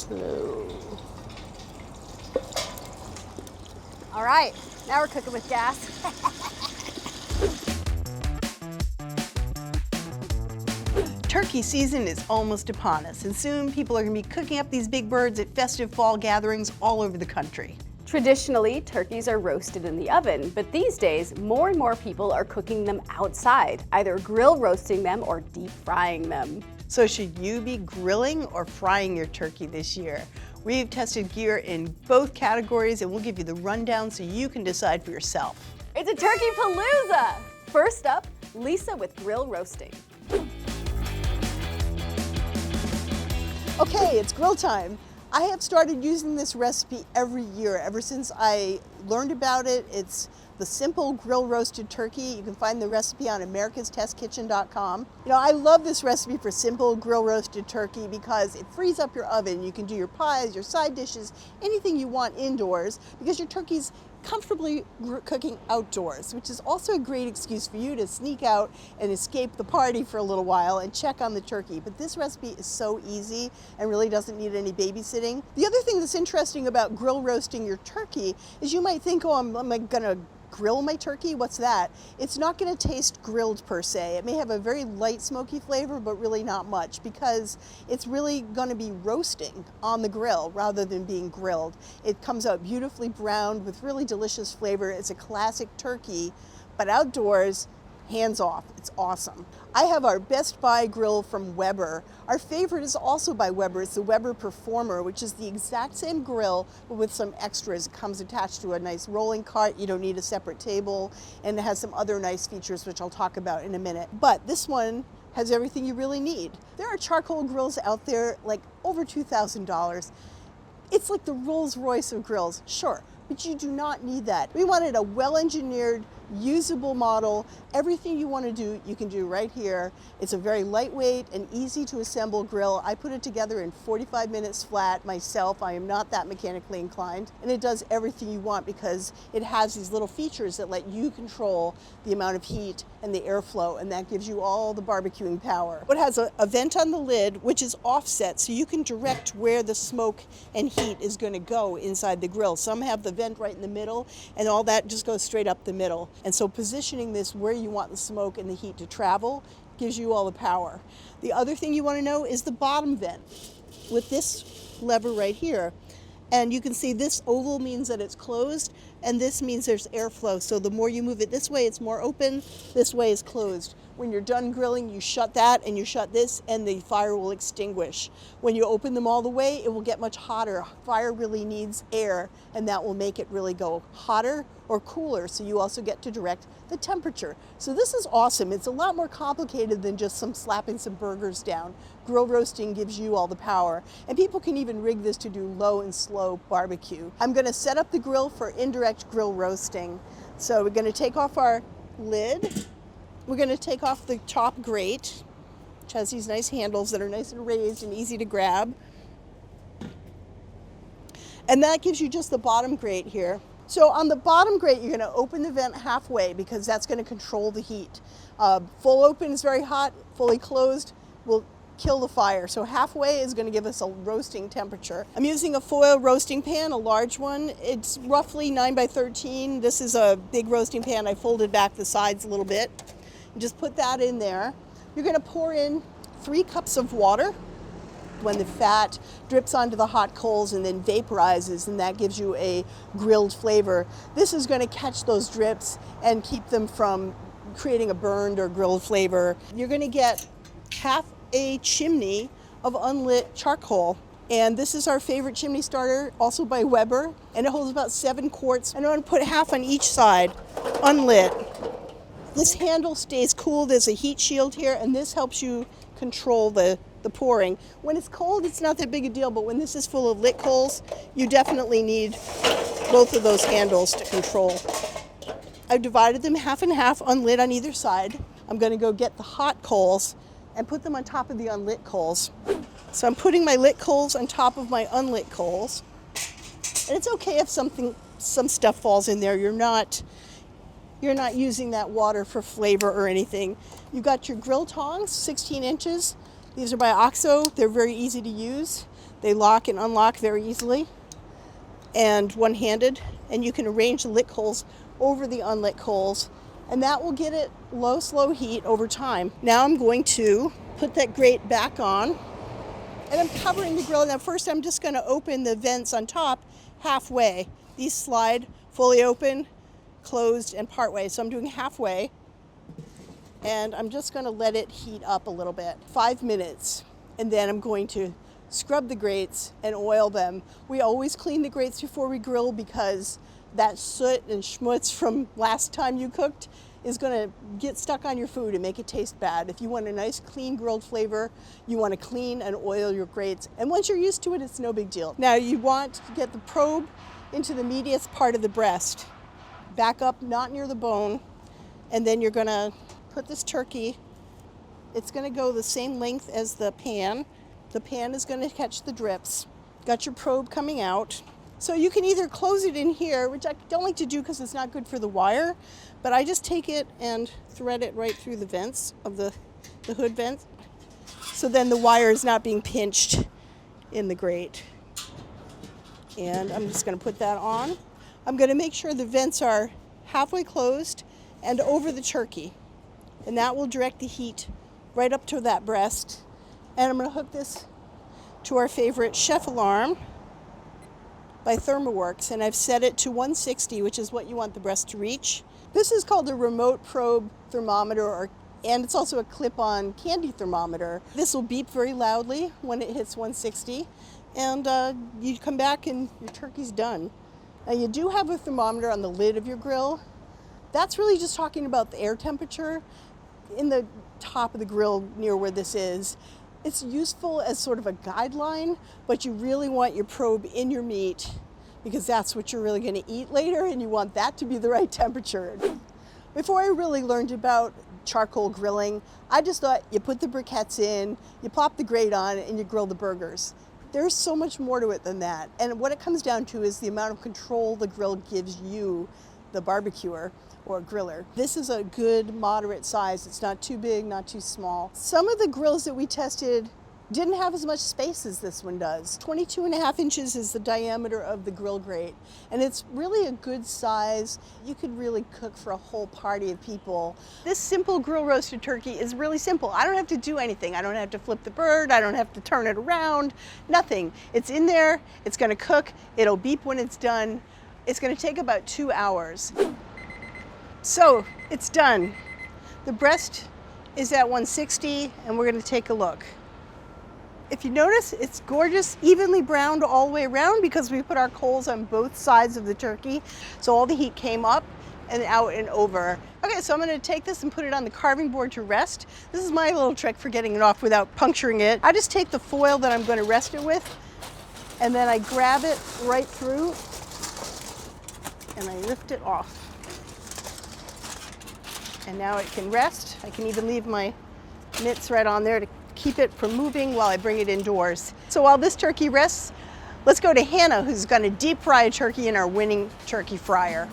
Slow. All right, now we're cooking with gas. Turkey season is almost upon us, and soon people are going to be cooking up these big birds at festive fall gatherings all over the country. Traditionally, turkeys are roasted in the oven, but these days, more and more people are cooking them outside, either grill roasting them or deep frying them. So should you be grilling or frying your turkey this year? We've tested gear in both categories, and we'll give you the rundown so you can decide for yourself. It's a turkey palooza! First up, Lisa with grill roasting. Okay, it's grill time. I have started using this recipe every year, ever since I learned about it. It's the simple grill roasted turkey. You can find the recipe on americastestkitchen.com. You know, I love this recipe for simple grill roasted turkey because it frees up your oven. You can do your pies, your side dishes, anything you want indoors, because your turkey's comfortably cooking outdoors, which is also a great excuse for you to sneak out and escape the party for a little while and check on the turkey. But this recipe is so easy and really doesn't need any babysitting. The other thing that's interesting about grill roasting your turkey is you might think, oh, am I gonna grill my turkey? What's that? It's not going to taste grilled per se. It may have a very light smoky flavor, but really not much, because it's really going to be roasting on the grill rather than being grilled. It comes out beautifully browned with really delicious flavor. It's a classic turkey, but outdoors, hands off. It's awesome. I have our Best Buy grill from Weber. Our favorite is also by Weber. It's the Weber Performer, which is the exact same grill, but with some extras. It comes attached to a nice rolling cart. You don't need a separate table, and it has some other nice features, which I'll talk about in a minute. But this one has everything you really need. There are charcoal grills out there, like over $2,000. It's like the Rolls Royce of grills, sure, but you do not need that. We wanted a well-engineered, usable model. Everything you want to do, you can do right here. It's a very lightweight and easy to assemble grill. I put it together in 45 minutes flat myself. I am not that mechanically inclined. And it does everything you want because it has these little features that let you control the amount of heat and the airflow, and that gives you all the barbecuing power. It has a vent on the lid, which is offset, so you can direct where the smoke and heat is going to go inside the grill. Some have the vent right in the middle, and all that just goes straight up the middle. And so positioning this where you want the smoke and the heat to travel gives you all the power. The other thing you want to know is the bottom vent with this lever right here. And you can see this oval means that it's closed, and this means there's airflow. So the more you move it this way, it's more open. This way is closed. When you're done grilling, you shut that and you shut this, and the fire will extinguish. When you open them all the way, it will get much hotter. Fire really needs air, and that will make it really go hotter or cooler. So you also get to direct the temperature. So this is awesome. It's a lot more complicated than just slapping some burgers down. Grill roasting gives you all the power. And people can even rig this to do low and slow barbecue. I'm going to set up the grill for indirect grill roasting. So we're going to take off our lid. We're going to take off the top grate, which has these nice handles that are nice and raised and easy to grab. And that gives you just the bottom grate here. So on the bottom grate, you're going to open the vent halfway because that's going to control the heat. Full open is very hot. Fully closed will kill the fire. So halfway is going to give us a roasting temperature. I'm using a foil roasting pan, a large one. It's roughly 9 by 13. This is a big roasting pan. I folded back the sides a little bit. Just put that in there. You're going to pour in 3 cups of water when the fat drips onto the hot coals and then vaporizes, and that gives you a grilled flavor. This is going to catch those drips and keep them from creating a burned or grilled flavor. You're going to get half a chimney of unlit charcoal. And this is our favorite chimney starter, also by Weber, and it holds about 7 quarts. And I'm going to put half on each side, unlit. This handle stays cool. There's a heat shield here, and this helps you control the pouring. When it's cold, it's not that big a deal, but when this is full of lit coals, you definitely need both of those handles to control. I've divided them half and half, unlit on either side. I'm going to go get the hot coals and put them on top of the unlit coals. So I'm putting my lit coals on top of my unlit coals. And it's okay if some stuff falls in there. You're not using that water for flavor or anything. You've got your grill tongs, 16 inches. These are by OXO. They're very easy to use. They lock and unlock very easily and one-handed, and you can arrange the lit coals over the unlit coals, and that will get it low, slow heat over time. Now I'm going to put that grate back on, and I'm covering the grill. Now first I'm just going to open the vents on top halfway. These slide fully open, closed, and partway. So I'm doing halfway, and I'm just going to let it heat up a little bit, 5 minutes, and then I'm going to scrub the grates and oil them. We always clean the grates before we grill because that soot and schmutz from last time you cooked is going to get stuck on your food and make it taste bad. If you want a nice clean grilled flavor, you want to clean and oil your grates. And once you're used to it, it's no big deal. Now you want to get the probe into the meatiest part of the breast. Back up, not near the bone. And then you're going to put this turkey. It's going to go the same length as the pan. The pan is going to catch the drips. Got your probe coming out. So you can either close it in here, which I don't like to do because it's not good for the wire, but I just take it and thread it right through the vents of the hood vents. So then the wire is not being pinched in the grate. And I'm just going to put that on. I'm going to make sure the vents are halfway closed and over the turkey. And that will direct the heat right up to that breast. And I'm going to hook this to our favorite chef alarm by ThermoWorks, and I've set it to 160, which is what you want the breast to reach. This is called a remote probe thermometer, and it's also a clip-on candy thermometer. This will beep very loudly when it hits 160, and you come back and your turkey's done. Now you do have a thermometer on the lid of your grill. That's really just talking about the air temperature in the top of the grill near where this is. It's useful as sort of a guideline, but you really want your probe in your meat because that's what you're really going to eat later, and you want that to be the right temperature. Before I really learned about charcoal grilling, I just thought you put the briquettes in, you plop the grate on, and you grill the burgers. There's so much more to it than that. And what it comes down to is the amount of control the grill gives you, the barbecuer or griller. This is a good moderate size. It's not too big, not too small. Some of the grills that we tested didn't have as much space as this one does. 22.5 inches is the diameter of the grill grate, and it's really a good size. You could really cook for a whole party of people. This simple grill roasted turkey is really simple. I don't have to do anything. I don't have to flip the bird. I don't have to turn it around. Nothing. It's in there. It's going to cook. It'll beep when it's done. It's going to take about 2 hours. So it's done. The breast is at 160, and we're going to take a look. If you notice, it's gorgeous, evenly browned all the way around because we put our coals on both sides of the turkey. So all the heat came up and out and over. Okay, so I'm going to take this and put it on the carving board to rest. This is my little trick for getting it off without puncturing it. I just take the foil that I'm going to rest it with, and then I grab it right through and I lift it off. And now it can rest. I can even leave my mitts right on there to keep it from moving while I bring it indoors. So while this turkey rests, let's go to Hannah, who's going to deep fry a turkey in our winning turkey fryer.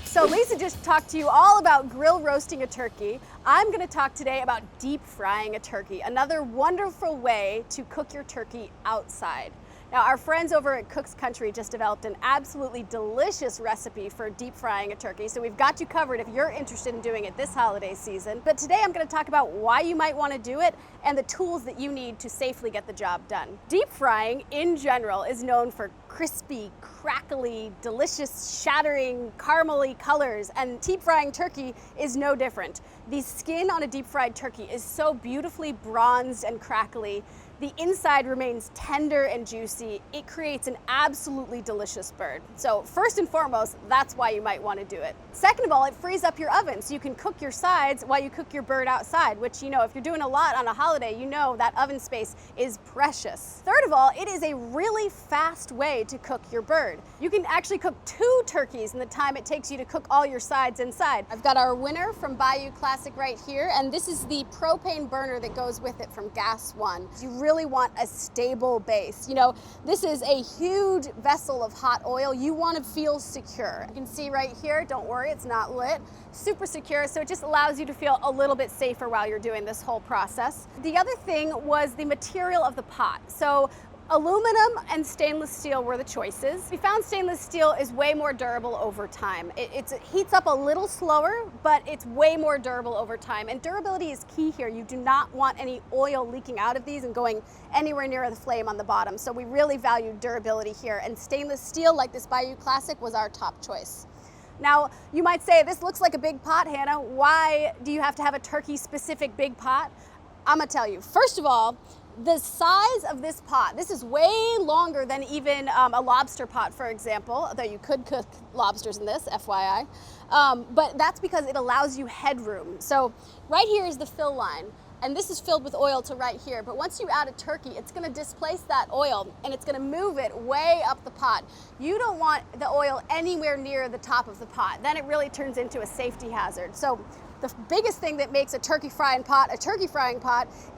So Lisa just talked to you all about grill roasting a turkey. I'm going to talk today about deep frying a turkey, another wonderful way to cook your turkey outside. Now, our friends over at Cook's Country just developed an absolutely delicious recipe for deep frying a turkey, so we've got you covered if you're interested in doing it this holiday season. But today I'm going to talk about why you might want to do it and the tools that you need to safely get the job done. Deep frying, in general, is known for crispy, crackly, delicious, shattering, caramely colors, and deep frying turkey is no different. The skin on a deep fried turkey is so beautifully bronzed and crackly. The inside remains tender and juicy. It creates an absolutely delicious bird. So first and foremost, that's why you might want to do it. Second of all, it frees up your oven so you can cook your sides while you cook your bird outside, which, you know, if you're doing a lot on a holiday, you know that oven space is precious. Third of all, it is a really fast way to cook your bird. You can actually cook 2 turkeys in the time it takes you to cook all your sides inside. I've got our winner from Bayou Classic right here, and this is the propane burner that goes with it from Gas One. You really really want a stable base. You know, this is a huge vessel of hot oil. You want to feel secure. You can see right here, don't worry, it's not lit. Super secure, so it just allows you to feel a little bit safer while you're doing this whole process. The other thing was the material of the pot. So aluminum and stainless steel were the choices. We found stainless steel is way more durable over time. It heats up a little slower, but it's way more durable over time. And durability is key here. You do not want any oil leaking out of these and going anywhere near the flame on the bottom. So we really value durability here. And stainless steel, like this Bayou Classic, was our top choice. Now, you might say, this looks like a big pot, Hannah. Why do you have to have a turkey-specific big pot? I'm gonna tell you. First of all, the size of this pot, this is way longer than even a lobster pot, for example, though you could cook lobsters in this, FYI. But that's because it allows you headroom. So right here is the fill line, and this is filled with oil to right here. But once you add a turkey, it's gonna displace that oil and it's gonna move it way up the pot. You don't want the oil anywhere near the top of the pot. Then it really turns into a safety hazard. So the biggest thing that makes a turkey frying pot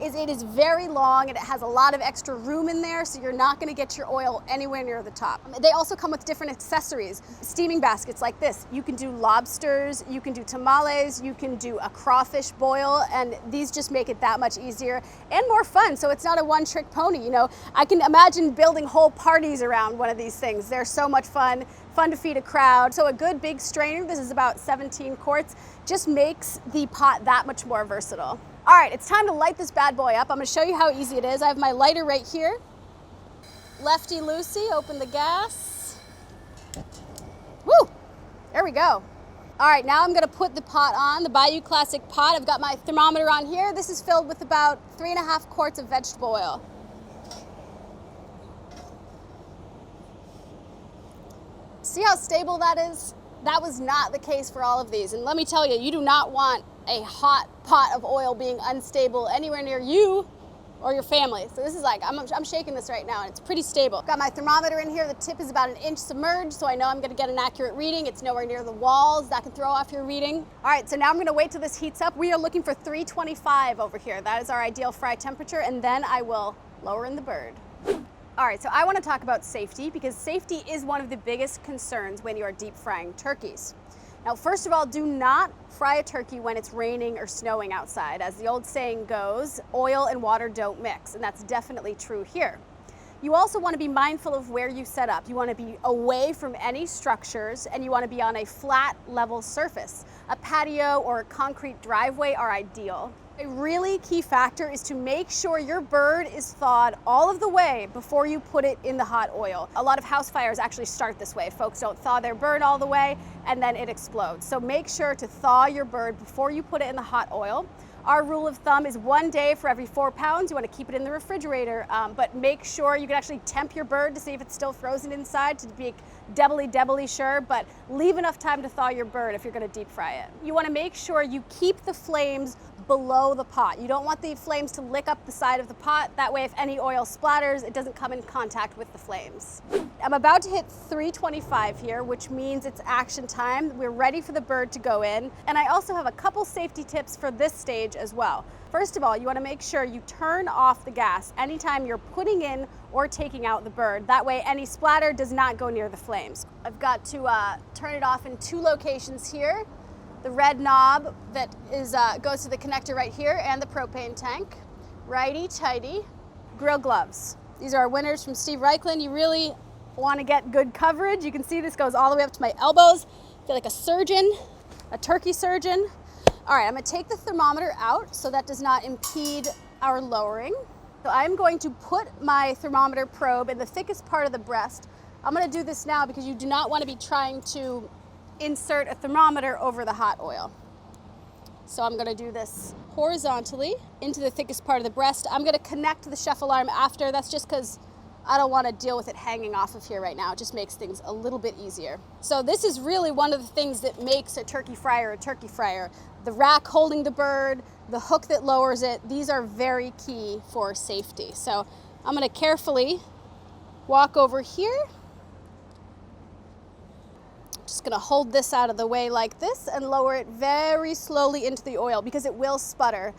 is it is very long and it has a lot of extra room in there, so you're not going to get your oil anywhere near the top. They also come with different accessories. Steaming baskets like this. You can do lobsters, you can do tamales, you can do a crawfish boil, and these just make it that much easier and more fun. So it's not a one-trick pony, you know. I can imagine building whole parties around one of these things. They're so much fun to feed a crowd. So a good big strainer, this is about 17 quarts, just makes the pot that much more versatile. All right, it's time to light this bad boy up. I'm gonna show you how easy it is. I have my lighter right here. Lefty-loosey, open the gas. Woo, there we go. All right, now I'm gonna put the pot on, the Bayou Classic pot. I've got my thermometer on here. This is filled with about 3.5 quarts of vegetable oil. See how stable that is? That was not the case for all of these. And let me tell you, you do not want a hot pot of oil being unstable anywhere near you or your family. So this is like, I'm shaking this right now and it's pretty stable. Got my thermometer in here. The tip is about 1 inch submerged, so I know I'm gonna get an accurate reading. It's nowhere near the walls. That can throw off your reading. All right, so now I'm gonna wait till this heats up. We are looking for 325 over here. That is our ideal fry temperature, and then I will lower in the bird. All right, so I want to talk about safety, because safety is one of the biggest concerns when you are deep frying turkeys. Now, first of all, do not fry a turkey when it's raining or snowing outside. As the old saying goes, oil and water don't mix, and that's definitely true here. You also want to be mindful of where you set up. You want to be away from any structures, and you want to be on a flat, level surface. A patio or a concrete driveway are ideal. A really key factor is to make sure your bird is thawed all of the way before you put it in the hot oil. A lot of house fires actually start this way. Folks don't thaw their bird all the way and then it explodes. So make sure to thaw your bird before you put it in the hot oil. Our rule of thumb is 1 day for every 4 pounds. You want to keep it in the refrigerator, but make sure you can actually temp your bird to see if it's still frozen inside to be doubly sure, but leave enough time to thaw your bird if you're going to deep fry it. You want to make sure you keep the flames below the pot. You don't want the flames to lick up the side of the pot. That way, if any oil splatters, it doesn't come in contact with the flames. I'm about to hit 325 here, which means it's action time. We're ready for the bird to go in. And I also have a couple safety tips for this stage as well. First of all, you want to make sure you turn off the gas anytime you're putting in or taking out the bird. That way, any splatter does not go near the flames. I've got to turn it off in 2 locations here. The red knob that goes to the connector right here, and the propane tank. Righty-tighty. Grill gloves. These are our winners from Steve Reichland. You really want to get good coverage. You can see this goes all the way up to my elbows. I feel like a surgeon, a turkey surgeon. All right, I'm gonna take the thermometer out so that does not impede our lowering. So I'm going to put my thermometer probe in the thickest part of the breast. I'm gonna do this now because you do not want to be trying to insert a thermometer over the hot oil. So I'm gonna do this horizontally into the thickest part of the breast. I'm gonna connect the chef alarm after. That's just because I don't want to deal with it hanging off of here right now. It just makes things a little bit easier. So this is really one of the things that makes a turkey fryer. The rack holding the bird, the hook that lowers it, these are very key for safety. So I'm gonna carefully walk over here. Just gonna hold this out of the way like this and lower it very slowly into the oil because it will sputter.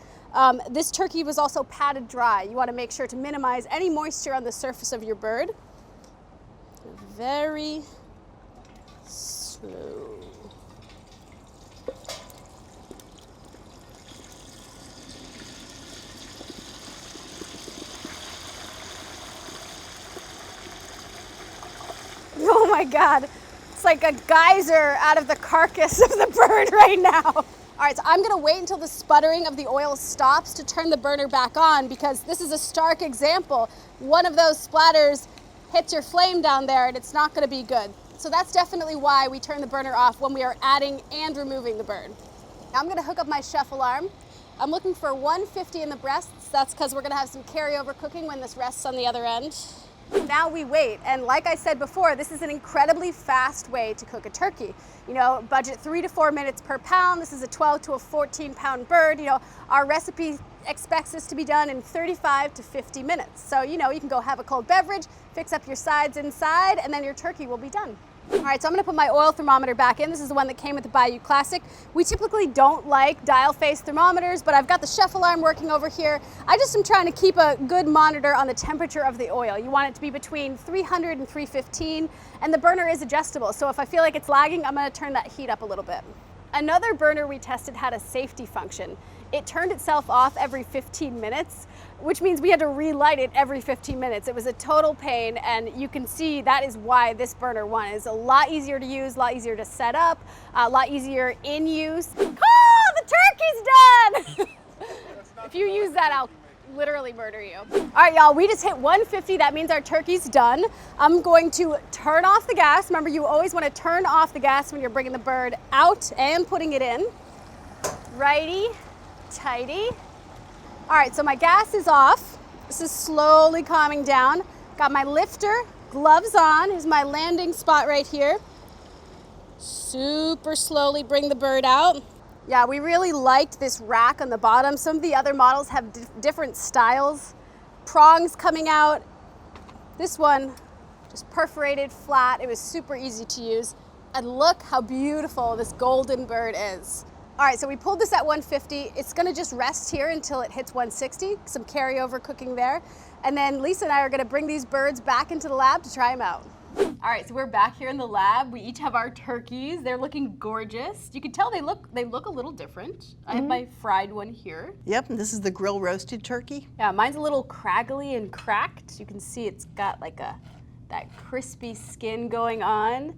This turkey was also patted dry. You want to make sure to minimize any moisture on the surface of your bird. Very slow. Oh my God, it's like a geyser out of the carcass of the bird right now. All right, so I'm gonna wait until the sputtering of the oil stops to turn the burner back on, because this is a stark example. One of those splatters hits your flame down there and it's not gonna be good. So that's definitely why we turn the burner off when we are adding and removing the bird. Now I'm gonna hook up my chef alarm. I'm looking for 150 in the breasts. That's because we're gonna have some carryover cooking when this rests on the other end. Now we wait, and like I said before, this is an incredibly fast way to cook a turkey. You know, budget 3 to 4 minutes per pound. This is a 12 to a 14 pound bird. You know, our recipe expects this to be done in 35 to 50 minutes. So, you know, you can go have a cold beverage, fix up your sides inside, and then your turkey will be done. All right, so I'm gonna put my oil thermometer back in. This is the one that came with the Bayou Classic. We typically don't like dial face thermometers, but I've got the chef alarm working over here. I just am trying to keep a good monitor on the temperature of the oil. You want it to be between 300 and 315, and the burner is adjustable. So if I feel like it's lagging, I'm gonna turn that heat up a little bit. Another burner we tested had a safety function. It turned itself off every 15 minutes, which means we had to relight it every 15 minutes. It was a total pain, and you can see that is why this burner won. It's a lot easier to use, a lot easier to set up, a lot easier in use. Oh, the turkey's done! If you use that, I'll literally murder you. All right, y'all, we just hit 150. That means our turkey's done. I'm going to turn off the gas. Remember, you always want to turn off the gas when you're bringing the bird out and putting it in. Righty, tighty. All right, so my gas is off. This is slowly calming down. Got my lifter, gloves on. Here's my landing spot right here. Super slowly bring the bird out. Yeah, we really liked this rack on the bottom. Some of the other models have different styles. Prongs coming out. This one, just perforated flat. It was super easy to use. And look how beautiful this golden bird is. All right, so we pulled this at 150. It's gonna just rest here until it hits 160, some carryover cooking there. And then Lisa and I are gonna bring these birds back into the lab to try them out. All right, so we're back here in the lab. We each have our turkeys. They're looking gorgeous. You can tell they look a little different. I have my fried one here. Yep, and this is the grill roasted turkey. Yeah, mine's a little craggly and cracked. You can see it's got like that crispy skin going on.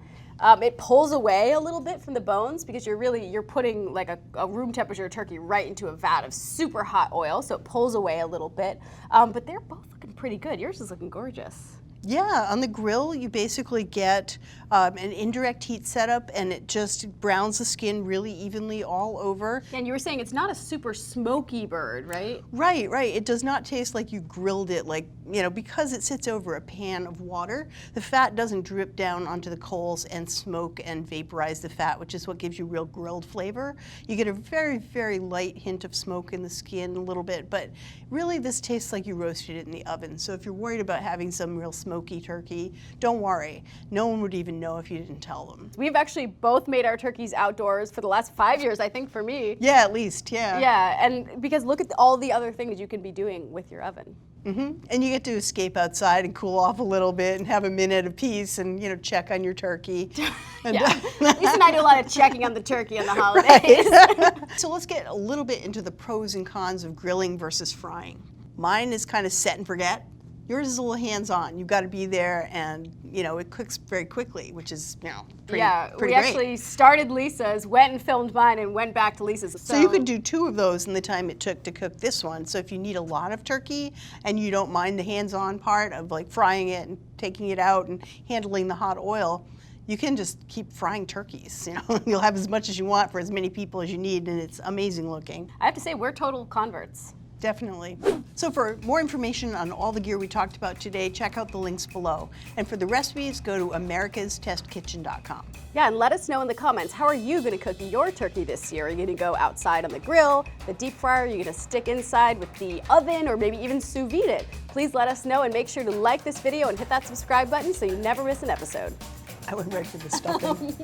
It pulls away a little bit from the bones because you're putting like a room temperature turkey right into a vat of super hot oil, so it pulls away a little bit. But they're both looking pretty good. Yours is looking gorgeous. Yeah, on the grill you basically get an indirect heat setup, and it just browns the skin really evenly all over. And you were saying it's not a super smoky bird, right? Right, right. It does not taste like you grilled it, like, you know, because it sits over a pan of water, the fat doesn't drip down onto the coals and smoke and vaporize the fat, which is what gives you real grilled flavor. You get a very, very light hint of smoke in the skin a little bit, but really this tastes like you roasted it in the oven. So if you're worried about having some real smoky turkey, don't worry. No one would even know if you didn't tell them. We've actually both made our turkeys outdoors for the last 5 years, I think, for me. Yeah, at least, yeah. Yeah, and because look at all the other things you can be doing with your oven. And you get to escape outside and cool off a little bit and have a minute of peace and, you know, check on your turkey. And yeah, Lisa and I do a lot of checking on the turkey on the holidays. Right. So let's get a little bit into the pros and cons of grilling versus frying. Mine is kind of set and forget. Yours is a little hands-on. You've got to be there, and you know it cooks very quickly, which is pretty we great. Actually started Lisa's, went and filmed mine, and went back to Lisa's. So you could do 2 of those in the time it took to cook this one. So if you need a lot of turkey and you don't mind the hands-on part of like frying it and taking it out and handling the hot oil, you can just keep frying turkeys. You know, you'll have as much as you want for as many people as you need, and it's amazing looking. I have to say, we're total converts. Definitely. So for more information on all the gear we talked about today, check out the links below. And for the recipes, go to americastestkitchen.com. Yeah, and let us know in the comments, how are you going to cook your turkey this year? Are you going to go outside on the grill, the deep fryer? Are you going to stick inside with the oven, or maybe even sous vide it? Please let us know, and make sure to like this video and hit that subscribe button so you never miss an episode. I went right for the stuffing.